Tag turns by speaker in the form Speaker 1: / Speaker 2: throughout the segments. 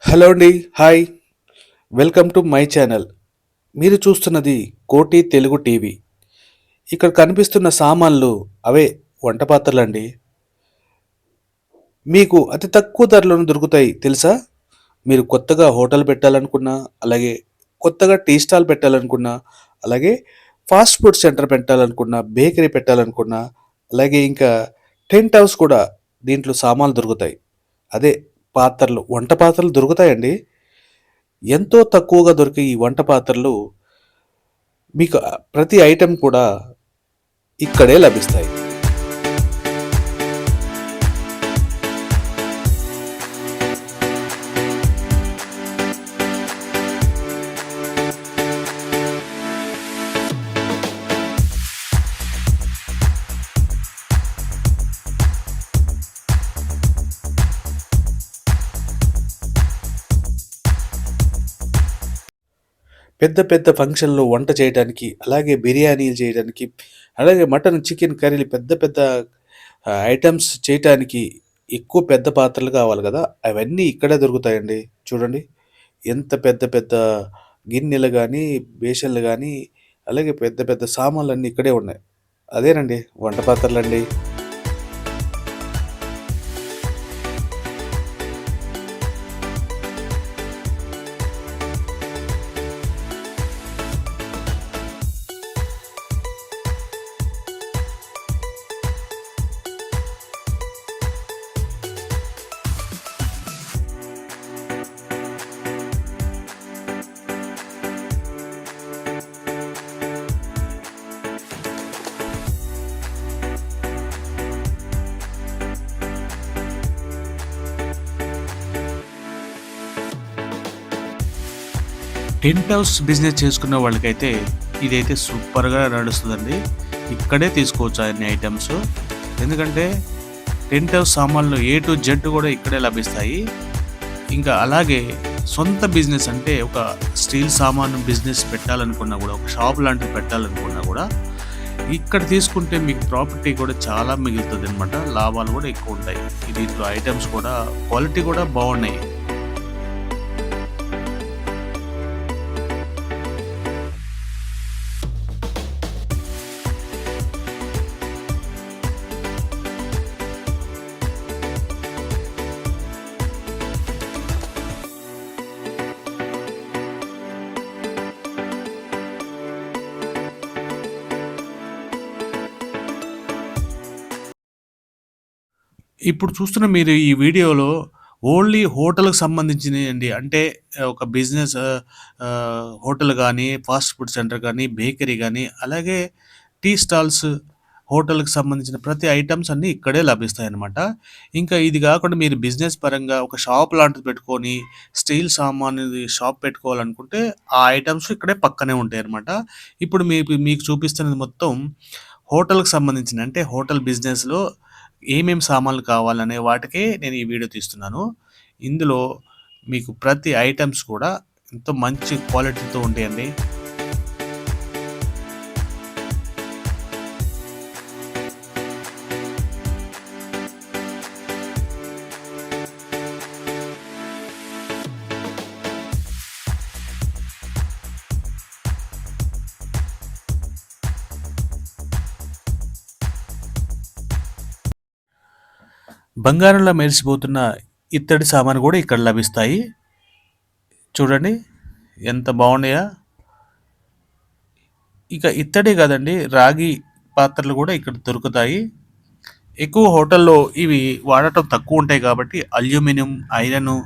Speaker 1: Hello అండి. Hi. Welcome to my channel. మీరు చూస్తున్నది కోటి తెలుగు టీవీ. ఇక్కడ కనిపిస్తున్న సామాన్లు అవే వంట పాత్రలండి. మీకు అతి తక్కువ ధరలోనే దొరుకుతాయి తెలుసా? మీరు కొత్తగా హోటల్ పెట్టాలనుకున్నా, అలాగే కొత్తగా టీ స్టాల్ పెట్టాలనుకున్నా, అలాగే ఫాస్ట్ ఫుడ్ సెంటర్ పెట్టాలనుకున్నా, బేకరీ పెట్టాలనుకున్నా, అలాగే ఇంకా టెంట్ హౌస్ కూడా దీంట్లో సామాన్లు దొరుకుతాయి. అదే పాత్రలు, వంట పాత్రలు దొరుకుతాయండి. ఎంతో తక్కువగా దొరికే ఈ వంట పాత్రలు మీకు ప్రతి ఐటెం కూడా ఇక్కడే లభిస్తాయి. పెద్ద పెద్ద ఫంక్షన్‌లో వంట చేయడానికి, అలాగే బిర్యానీలు చేయడానికి, అలాగే మటన్, చికెన్ కర్రీలు పెద్ద పెద్ద ఐటెమ్స్ చేయటానికి ఎక్కువ పెద్ద పాత్రలు కావాలి గదా! అవన్నీ ఇక్కడే దొరుకుతాయండి. చూడండి. ఎంత పెద్ద పెద్ద గిన్నెలు గానీ, బేషన్లు గానీ, అలాగే పెద్ద పెద్ద సామాన్లన్నీ ఇక్కడే ఉన్నాయి. అదేనండి వంట పాత్రలండి. టెంట్ హౌస్ బిజినెస్ చేసుకున్న వాళ్ళకైతే ఇదైతే సూపర్‌గా నడుస్తదండి. ఇక్కడే తీసుకోవచ్చు అన్ని ఐటెమ్స్. ఎందుకంటే టెంట్ హౌస్ సామాన్లు ఏ టు జెడ్ కూడా ఇక్కడే లభిస్తాయి. ఇంకా అలాగే సొంత బిజినెస్ అంటే ఒక స్టీల్ సామాను బిజినెస్ పెట్టాలనుకున్నా గూడా, ఒక షాప్ లాంటిది పెట్టాలనుకున్నా గూడా ఇక్కడ తీసుకుంటే మీకు ప్రాఫిట్ కూడా చాలా మిగులుతదనమాట. లాభాలు కూడా ఎక్కువుంటాయి. దీంట్లో ఐటెమ్స్ కూడా క్వాలిటీ కూడా బావున్నాయి. ఇప్పుడు చూస్తున్న మీరు ఈ వీడియోలో ఓన్లీ హోటల్‌కి సంబంధించినయండి. అంటే ఒక బిజినెస్ హోటల్ గానీ, ఫాస్ట్ ఫుడ్ సెంటర్ గానీ, బేకరీ గానీ, అలాగే టీ స్టాల్స్, హోటల్‌కి సంబంధించిన ప్రతి ఐటెమ్స్ అన్నీ ఇక్కడే లభిస్తాయన్నమాట. ఇంకా ఇది గాకుండా మీరు బిజినెస్ పరంగా ఒక షాప్ లాంటిది పెట్టుకొని, స్టీల్ సామానుది షాప్ పెట్టుకోవాలనుకుంటే, ఆ ఐటెమ్స్ ఇక్కడే పక్కనే ఉంటాయన్నమాట. ఇప్పుడు మీకు చూపిస్తున్నది మొత్తం హోటల్‌కి సంబంధించింది. అంటే హోటల్ బిజినెస్‌లో ఏమేం సామాన్లు కావాలనే వాటికే నేను ఈ వీడియో తీస్తున్నాను. ఇందులో మీకు ప్రతి ఐటెమ్స్ కూడా ఎంతో మంచి క్వాలిటీతో ఉంటాయండి. బంగారంలా మెరిసిపోతున్న ఇత్తడి సామాను గూడా ఇక్కడ లభిస్తాయి. చూడండి ఎంత బావున్నాయా? ఇక ఇత్తడే కాదండి, రాగి పాత్రలు గూడా ఇక్కడ దొరుకుతాయి. ఎక్కువ హోటల్లో ఇవి వాడటం తక్కువుంటాయి కాబట్టి అల్యూమినియం, ఐరను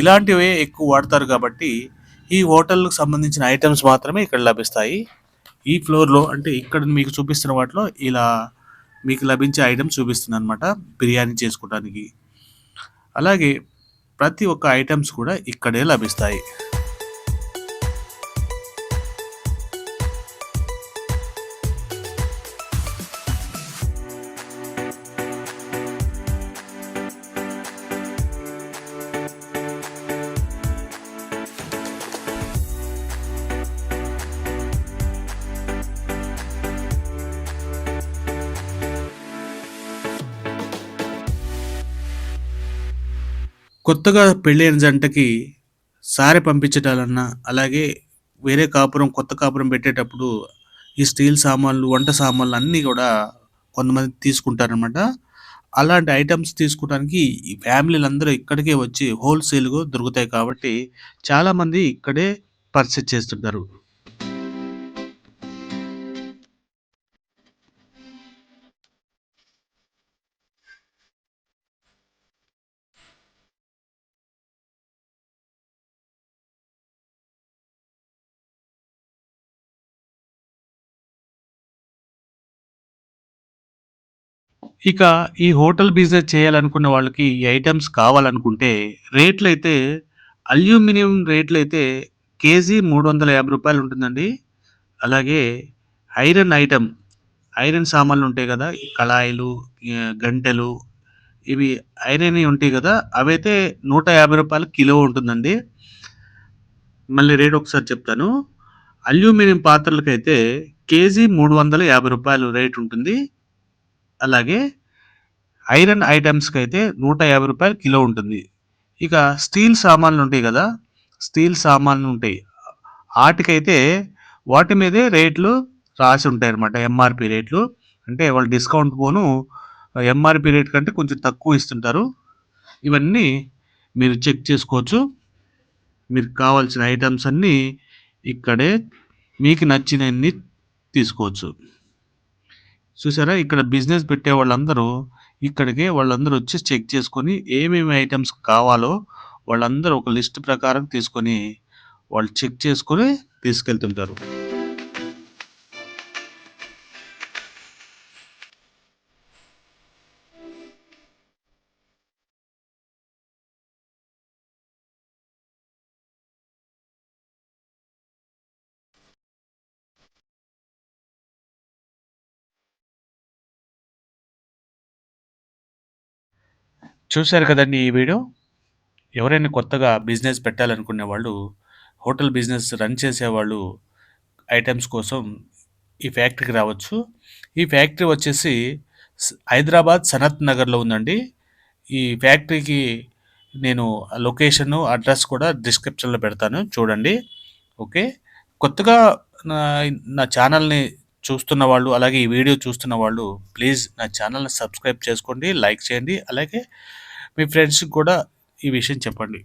Speaker 1: ఇలాంటివే ఎక్కువ వాడతారు కాబట్టి, ఈ హోటల్‌కి సంబంధించిన ఐటెమ్స్ మాత్రమే ఇక్కడ లభిస్తాయి. ఈ ఫ్లోర్‌లో అంటే ఇక్కడ మీకు చూపిస్తున్న వాటిలో ఇలా మీకు లభించే ఐటెమ్స్ చూపిస్తున్నానన్నమాట బిర్యానీ చేసుకోవడానికి. అలాగే ప్రతి ఒక్క ఐటెమ్స్ కూడా ఇక్కడే లభిస్తాయి. కొత్తగా పెళ్ళైన జంటకి సారె పంపించడాలన్నా, అలాగే వేరే కాపురం కొత్త కాపురం పెట్టేటప్పుడు ఈ స్టీల్ సామాన్లు, వంట సామాన్లు అన్నీ గూడా కొంతమంది తీసుకుంటారనమాట. అలాంటి ఐటెమ్స్ తీసుకోవడానికి ఈ ఫ్యామిలీలందరూ ఇక్కడికే వచ్చి హోల్‌సేల్‌గా దొరుకుతాయి కాబట్టి చాలామంది ఇక్కడే పర్చేజ్ చేస్తుంటారు. ఇక ఈ హోటల్ బిజినెస్ చేయాలనుకున్న వాళ్ళకి ఈ ఐటెమ్స్ కావాలనుకుంటే రేట్లయితే అల్యూమినియం రేట్లయితే కేజీ రూ. 350 ఉంటుందండి. అలాగే ఐరన్ ఐటెమ్, ఐరన్ సామాన్లుంటాయి గదా! ఈ కళాయిలు, గంటెలు ఇవి ఐరన్‌వి ఉంటాయి గదా! అవైతే రూ. 150 కిలో ఉంటుందండి. మళ్ళీ రేట్ ఒకసారి చెప్తాను. అల్యూమినియం పాత్రలకైతే కేజీ రూ. 350 రేట్ ఉంటుంది. అలాగే ఐరన్ ఐటెమ్స్‌కైతే రూ. 150 కిలో ఉంటుంది. ఇక స్టీల్ సామాన్లుంటాయి గదా! స్టీల్ సామాన్లుంటాయి. ఆటికైతే వాటి మీదే రేట్లు రాసుంటాయన్నమాట. ఎంఆర్‌పీ రేట్లు. అంటే వాళ్ళు డిస్కౌంట్ పోను ఎంఆర్‌పీ రేట్ కంటే కొంచెం తక్కువ ఇస్తుంటారు. ఇవన్నీ మీరు చెక్ చేసుకోవచ్చు. మీకు కావాల్సిన ఐటెమ్స్ అన్నీ ఇక్కడే మీకు నచ్చినన్ని తీసుకోవచ్చు. చూసారా? ఇక్కడ బిజినెస్ పెట్టే వాళ్ళందరూ ఇక్కడికే వాళ్ళందరూ వచ్చి చెక్ చేసుకొని ఏమేమి ఐటెమ్స్ కావాలో వాళ్ళందరూ ఒక లిస్ట్ ప్రకారం తీసుకొని వాళ్ళు చెక్ చేసుకొని తీసుకెళ్తుంటారు. చూసారు కదండీ ఈ వీడియో. ఎవరైనా కొత్తగా బిజినెస్ పెట్టాలనుకునే వాళ్ళు, హోటల్ బిజినెస్ రన్ చేసేవాళ్ళు ఐటెమ్స్ కోసం ఈ ఫ్యాక్టరీకి రావచ్చు. ఈ ఫ్యాక్టరీ వచ్చేసి హైదరాబాద్ సనత్ నగర్‌లో ఉందండి. ఈ ఫ్యాక్టరీకి నేను లొకేషను, అడ్రస్ కూడా డిస్క్రిప్షన్‌లో పెడతాను చూడండి. ఓకే. కొత్తగా నా నా ఛానల్‌ని చూస్తున్న వాళ్ళు, అలాగే ఈ వీడియో చూస్తున్న వాళ్ళు ప్లీజ్ నా ఛానల్‌ని సబ్స్క్రైబ్ చేసుకోండి, లైక్ చేయండి. అలాగే మీ ఫ్రెండ్స్‌కి కూడా ఈ విషయం చెప్పండి.